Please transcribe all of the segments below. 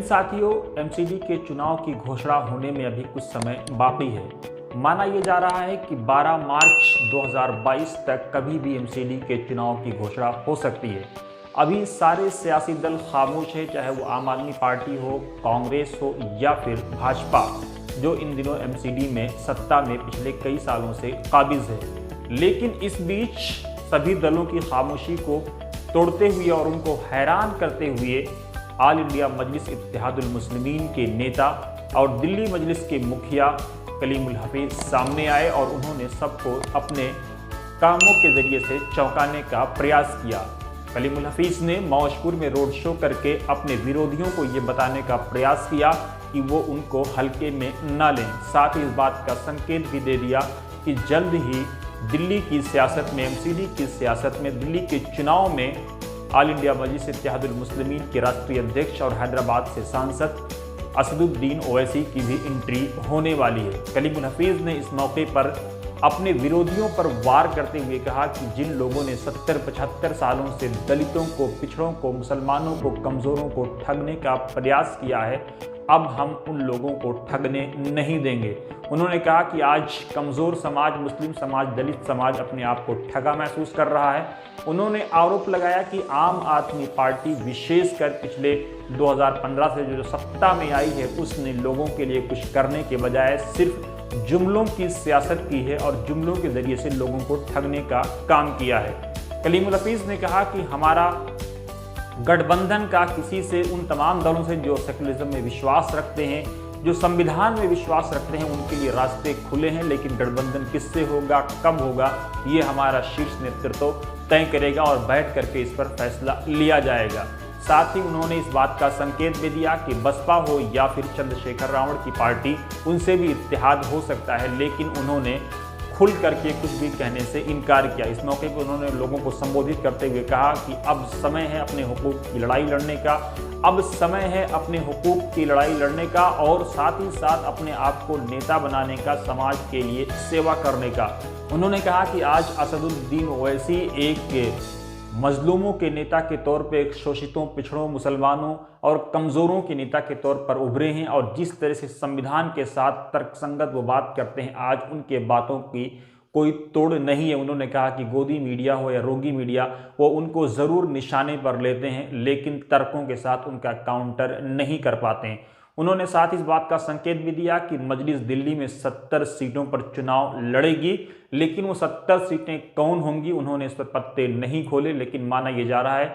साथियों, एमसीडी के चुनाव की घोषणा होने में अभी कुछ समय बाकी है। माना यह जा रहा है कि 12 मार्च 2022 तक कभी भी एमसीडी के चुनाव की घोषणा हो सकती है। अभी सारे सियासी दल खामोश है, चाहे वो आम आदमी पार्टी हो, कांग्रेस हो या फिर भाजपा, जो इन दिनों एमसीडी में सत्ता में पिछले कई सालों से काबिज है। लेकिन इस बीच सभी दलों की खामोशी को तोड़ते हुए और उनको हैरान करते हुए ऑल इंडिया मजलिस इत्तेहादुल मुस्लिमीन के नेता और दिल्ली मजलिस के मुखिया कलीमुल हफीज सामने आए और उन्होंने सबको अपने कामों के जरिए से चौंकाने का प्रयास किया। कलीमुल हफीज ने मौजपुर में रोड शो करके अपने विरोधियों को ये बताने का प्रयास किया कि वो उनको हल्के में न लें। साथ ही इस बात का संकेत भी दे दिया कि जल्द ही दिल्ली की सियासत में, एमसीडी की सियासत में, दिल्ली के चुनाव में ऑल इंडिया मजलिस इत्तेहादुल मुस्लिमीन के राष्ट्रीय अध्यक्ष और हैदराबाद से सांसद असदुद्दीन ओवैसी की भी एंट्री होने वाली है। कलीमुल हफीज ने इस मौके पर अपने विरोधियों पर वार करते हुए कहा कि जिन लोगों ने 70-75 सालों से दलितों को, पिछड़ों को, मुसलमानों को, कमज़ोरों को ठगने का प्रयास किया है, अब हम उन लोगों को ठगने नहीं देंगे। उन्होंने कहा कि आज कमज़ोर समाज, मुस्लिम समाज, दलित समाज अपने आप को ठगा महसूस कर रहा है। उन्होंने आरोप लगाया कि आम आदमी पार्टी विशेषकर पिछले 2015 से जो सत्ता में आई है, उसने लोगों के लिए कुछ करने के बजाय सिर्फ जुमलों की सियासत की है और जुमलों के जरिए से लोगों को ठगने का काम किया है। कलीमुल हफीज ने कहा कि हमारा गठबंधन का किसी से, उन तमाम दलों से जो सेकुलरिज्म में विश्वास रखते हैं, जो संविधान में विश्वास रखते हैं, उनके लिए रास्ते खुले हैं, लेकिन गठबंधन किससे होगा, कब होगा, ये हमारा शीर्ष नेतृत्व तय करेगा और बैठ करके इस पर फैसला लिया जाएगा। साथ ही उन्होंने इस बात का संकेत भी दिया कि बसपा हो या फिर चंद्रशेखर रावण की पार्टी, उनसे भी इत्तेहाद हो सकता है, लेकिन उन्होंने खुल करके कुछ भी कहने से इनकार किया। इस मौके पर उन्होंने लोगों को संबोधित करते हुए कहा कि अब समय है अपने हुकूक की लड़ाई लड़ने का, अब समय है अपने हुकूक की लड़ाई लड़ने का और साथ ही साथ अपने आप को नेता बनाने का, समाज के लिए सेवा करने का। उन्होंने कहा कि आज असदुद्दीन ओवैसी एक मजलूमों के नेता के तौर पे, एक शोषितों, पिछड़ों, मुसलमानों और कमज़ोरों के नेता के तौर पर उभरे हैं और जिस तरह से संविधान के साथ तर्कसंगत वो बात करते हैं, आज उनके बातों की कोई तोड़ नहीं है। उन्होंने कहा कि गोदी मीडिया हो या रोगी मीडिया, वो उनको ज़रूर निशाने पर लेते हैं, लेकिन तर्कों के साथ उनका काउंटर नहीं कर पाते हैं। उन्होंने साथ इस बात का संकेत भी दिया कि मजलिस दिल्ली में 70 सीटों पर चुनाव लड़ेगी, लेकिन वो 70 सीटें कौन होंगी उन्होंने इस पर पत्ते नहीं खोले। लेकिन माना यह जा रहा है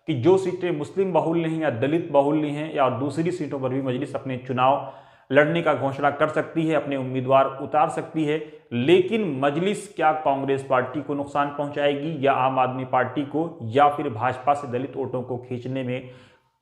कि जो सीटें मुस्लिम बाहुल्य हैं या दलित बाहुल्य हैं या दूसरी सीटों पर भी मजलिस अपने चुनाव लड़ने का घोषणा कर सकती है, अपने उम्मीदवार उतार सकती है। लेकिन मजलिस क्या कांग्रेस पार्टी को नुकसान पहुंचाएगी या आम आदमी पार्टी को या फिर भाजपा से दलित वोटों को खींचने में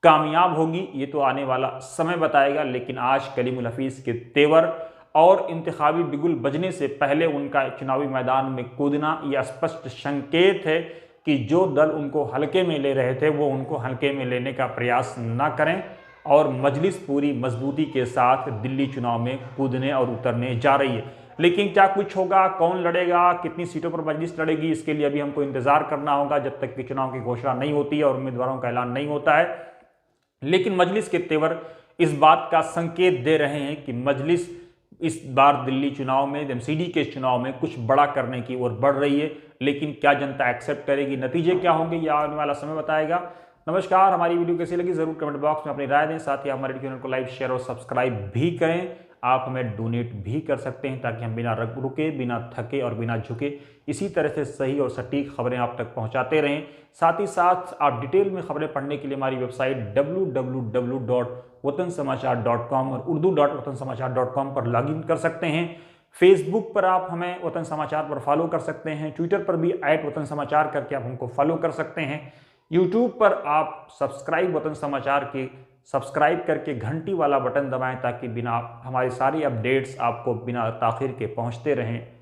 कामयाब होगी, ये तो आने वाला समय बताएगा। लेकिन आज कलीमुल हफीज के तेवर और इंतखाबी बिगुल बजने से पहले उनका चुनावी मैदान में कूदना यह स्पष्ट संकेत है कि जो दल उनको हल्के में ले रहे थे वो उनको हल्के में लेने का प्रयास न करें और मजलिस पूरी मजबूती के साथ दिल्ली चुनाव में कूदने और उतरने जा रही है। लेकिन क्या कुछ होगा, कौन लड़ेगा, कितनी सीटों पर मजलिस लड़ेगी, इसके लिए अभी हमको इंतजार करना होगा जब तक कि चुनाव की घोषणा नहीं होती है और उम्मीदवारों का ऐलान नहीं होता है। लेकिन मजलिस के तेवर इस बात का संकेत दे रहे हैं कि मजलिस इस बार दिल्ली चुनाव में, एमसीडी के चुनाव में कुछ बड़ा करने की ओर बढ़ रही है। लेकिन क्या जनता एक्सेप्ट करेगी, नतीजे क्या होंगे, यह आने वाला समय बताएगा। नमस्कार, हमारी वीडियो कैसी लगी जरूर कमेंट बॉक्स में अपनी राय दें। साथ ही हमारे चैनल को लाइक, शेयर और सब्सक्राइब भी करें। आप हमें डोनेट भी कर सकते हैं ताकि हम बिना रुके, बिना थके और बिना झुके इसी तरह से सही और सटीक खबरें आप तक पहुंचाते रहें। साथ ही साथ आप डिटेल में खबरें पढ़ने के लिए हमारी वेबसाइट www.watansamaachar.com और urdu.watansamaachar.com पर लॉगिन कर सकते हैं। फेसबुक पर आप हमें वतन समाचार पर फॉलो कर सकते हैं। ट्विटर पर भी @वतन समाचार करके आप हमको फॉलो कर सकते हैं। यूट्यूब पर आप सब्सक्राइब वतन समाचार की सब्सक्राइब करके घंटी वाला बटन दबाएं ताकि बिना हमारी सारी अपडेट्स आपको बिना ताखिर के पहुंचते रहें।